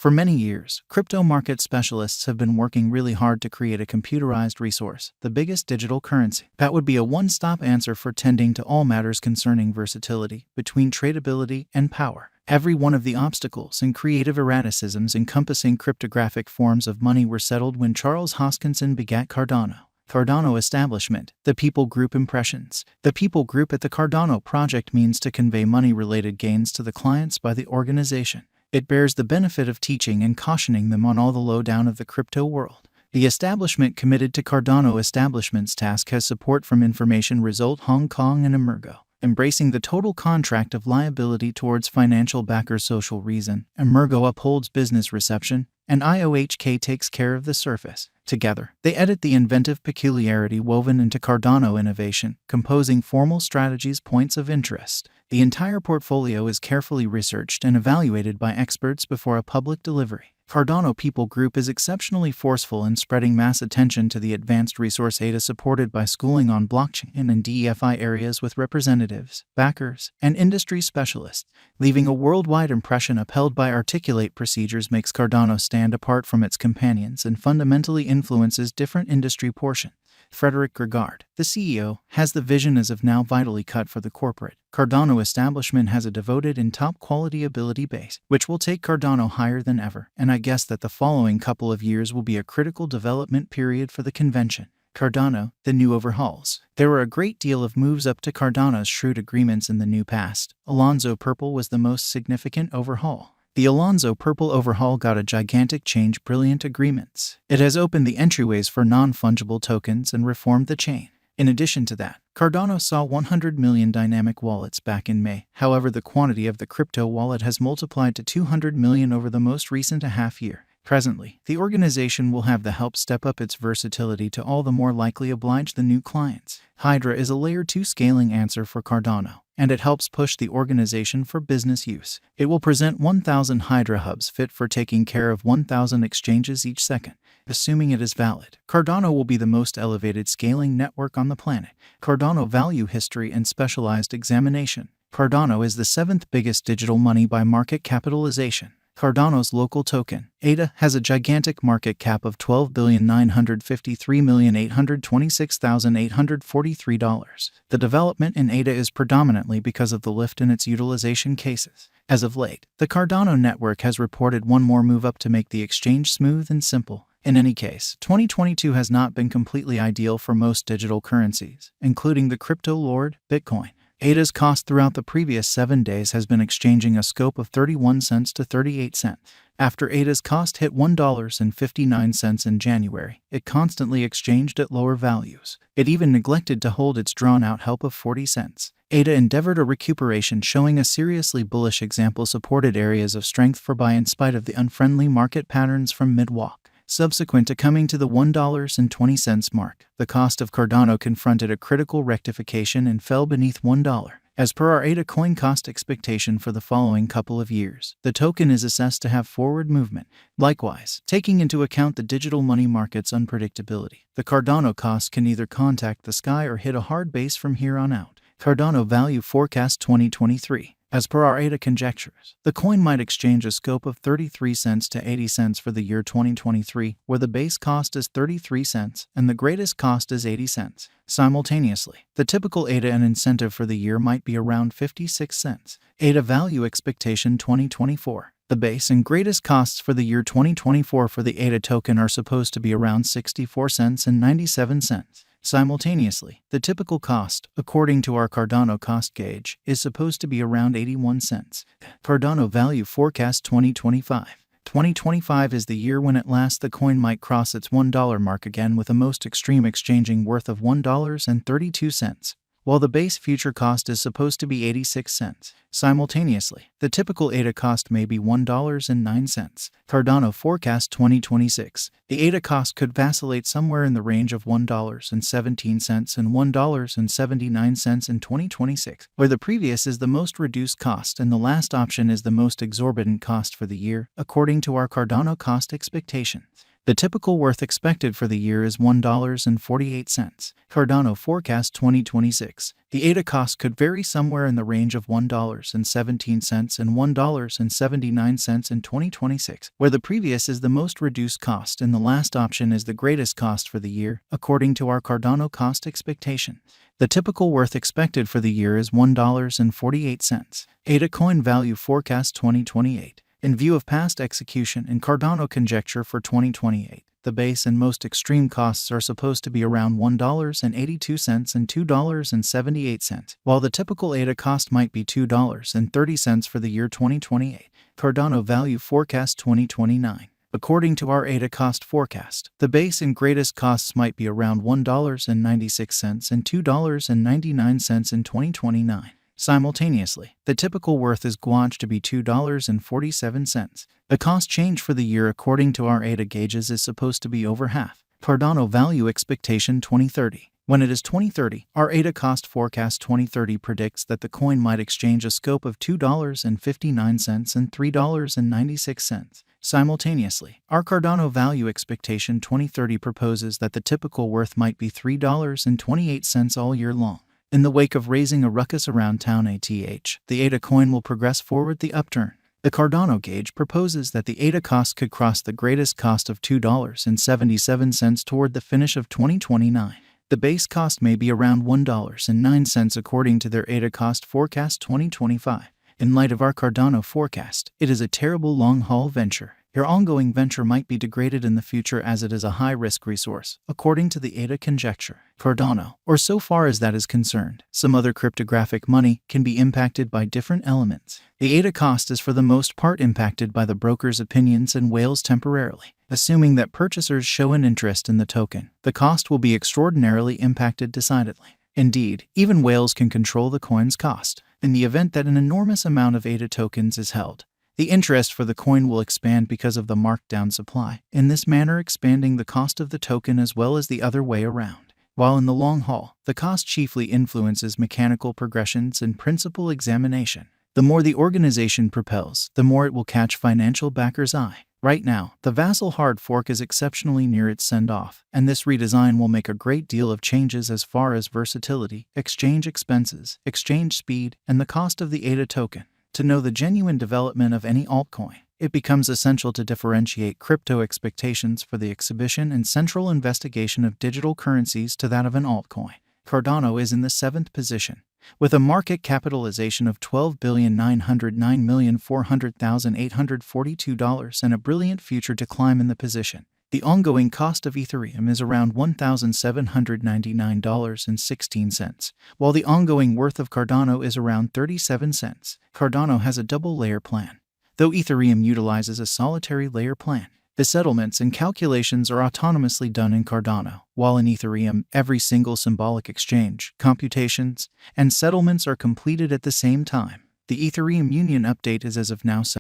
For many years, crypto market specialists have been working really hard to create a computerized resource, the biggest digital currency, that would be a one-stop answer for tending to all matters concerning versatility, between tradability and power. Every one of the obstacles and creative erraticisms encompassing cryptographic forms of money were settled when Charles Hoskinson begat Cardano. Cardano establishment, the People Group impressions. The People Group at the Cardano project means to convey money-related gains to the clients by the organization. It bears the benefit of teaching and cautioning them on all the lowdown of the crypto world. The establishment committed to Cardano establishment's task has support from Information Result Hong Kong and Emergo, embracing the total contract of liability towards financial backers. Social reason, Emergo upholds business reception, and IOHK takes care of the surface. Together, they edit the inventive peculiarity woven into Cardano innovation, composing formal strategies points of interest. The entire portfolio is carefully researched and evaluated by experts before a public delivery. Cardano People Group is exceptionally forceful in spreading mass attention to the advanced resource ADA supported by schooling on blockchain and DeFi areas with representatives, backers, and industry specialists. Leaving a worldwide impression upheld by articulate procedures makes Cardano stand apart from its companions and fundamentally influences different industry portions. Frederick Gregard, the CEO, has the vision as of now vitally cut for the corporate. Cardano establishment has a devoted and top-quality ability base, which will take Cardano higher than ever, and I guess that the following couple of years will be a critical development period for the convention. Cardano, the new overhauls. There were a great deal of moves up to Cardano's shrewd agreements in the new past. Alonzo Purple was the most significant overhaul. The Alonzo Purple overhaul got a gigantic change, brilliant agreements. It has opened the entryways for non-fungible tokens and reformed the chain. In addition to that, Cardano saw 100 million dynamic wallets back in May. However, the quantity of the crypto wallet has multiplied to 200 million over the most recent half year. Presently, the organization will have the help step up its versatility to all the more likely oblige the new clients. Hydra is a layer 2 scaling answer for Cardano, and it helps push the organization for business use. It will present 1,000 Hydra hubs fit for taking care of 1,000 exchanges each second. Assuming it is valid, Cardano will be the most elevated scaling network on the planet. Cardano value history and specialized examination. Cardano is the 7th biggest digital money by market capitalization. Cardano's local token, ADA, has a gigantic market cap of $12,953,826,843. The development in ADA is predominantly because of the lift in its utilization cases. As of late, the Cardano network has reported one more move up to make the exchange smooth and simple. In any case, 2022 has not been completely ideal for most digital currencies, including the crypto lord, Bitcoin. ADA's cost throughout the previous 7 days has been exchanging a scope of 31 cents to 38 cents. After ADA's cost hit $1.59 in January, it constantly exchanged at lower values. It even neglected to hold its drawn-out help of 40 cents. ADA endeavored a recuperation, showing a seriously bullish example supported areas of strength for buy in spite of the unfriendly market patterns from mid-walk. Subsequent to coming to the $1.20 mark, the cost of Cardano confronted a critical rectification and fell beneath $1. As per our ADA coin cost expectation for the following couple of years, the token is assessed to have forward movement. Likewise, taking into account the digital money market's unpredictability, the Cardano cost can either contact the sky or hit a hard base from here on out. Cardano value forecast 2023. As per our ADA conjectures, the coin might exchange a scope of 33 cents to 80 cents for the year 2023, where the base cost is 33 cents and the greatest cost is 80 cents. Simultaneously, the typical ADA and incentive for the year might be around 56 cents. ADA value expectation 2024. The base and greatest costs for the year 2024 for the ADA token are supposed to be around 64 cents and 97 cents. Simultaneously, the typical cost, according to our Cardano cost gauge, is supposed to be around 81 cents. Cardano value forecast 2025. 2025 is the year when at last the coin might cross its $1 mark again, with a most extreme exchanging worth of $1.32. While the base future cost is supposed to be 86 cents. Simultaneously, the typical ADA cost may be $1.09. Cardano forecast 2026. The ADA cost could vacillate somewhere in the range of $1.17 and $1.79 in 2026, where the previous is the most reduced cost and the last option is the most exorbitant cost for the year, according to our Cardano cost expectations. The typical worth expected for the year is $1.48. Cardano forecast 2026. The ADA cost could vary somewhere in the range of $1.17 and $1.79 in 2026, where the previous is the most reduced cost and the last option is the greatest cost for the year, according to our Cardano cost expectation. The typical worth expected for the year is $1.48. ADA coin value forecast 2028. In view of past execution and Cardano conjecture for 2028, the base and most extreme costs are supposed to be around $1.82 and $2.78, while the typical ADA cost might be $2.30 for the year 2028. Cardano value forecast 2029. According to our ADA cost forecast, the base and greatest costs might be around $1.96 and $2.99 in 2029. Simultaneously, the typical worth is gauged to be $2.47. The cost change for the year according to our ADA gauges is supposed to be over half. Cardano value expectation 2030. When it is 2030, our ADA cost forecast 2030 predicts that the coin might exchange a scope of $2.59 and $3.96. Simultaneously, our Cardano value expectation 2030 proposes that the typical worth might be $3.28 all year long. In the wake of raising a ruckus around town the ADA coin will progress forward the upturn. The Cardano gauge proposes that the ADA cost could cross the greatest cost of $2.77 toward the finish of 2029. The base cost may be around $1.09 according to their ADA cost forecast 2025. In light of our Cardano forecast, it is a terrible long-haul venture. Your ongoing venture might be degraded in the future as it is a high-risk resource, according to the ADA conjecture. Cardano, or so far as that is concerned, some other cryptographic money can be impacted by different elements. The ADA cost is for the most part impacted by the broker's opinions and whales temporarily. Assuming that purchasers show an interest in the token, the cost will be extraordinarily impacted decidedly. Indeed, even whales can control the coin's cost. In the event that an enormous amount of ADA tokens is held, the interest for the coin will expand because of the marked-down supply, in this manner expanding the cost of the token as well as the other way around. While in the long haul, the cost chiefly influences mechanical progressions and principal examination. The more the organization propels, the more it will catch financial backers' eye. Right now, the Vassal hard fork is exceptionally near its send-off, and this redesign will make a great deal of changes as far as versatility, exchange expenses, exchange speed, and the cost of the ADA token. To know the genuine development of any altcoin, it becomes essential to differentiate crypto expectations for the exhibition and central investigation of digital currencies to that of an altcoin. Cardano is in the 7th position, with a market capitalization of $12,909,400,842 and a brilliant future to climb in the position. The ongoing cost of Ethereum is around $1,799.16, while the ongoing worth of Cardano is around 37 cents. Cardano has a double-layer plan, though Ethereum utilizes a solitary layer plan. The settlements and calculations are autonomously done in Cardano, while in Ethereum, every single symbolic exchange, computations, and settlements are completed at the same time. The Ethereum Union update is as of now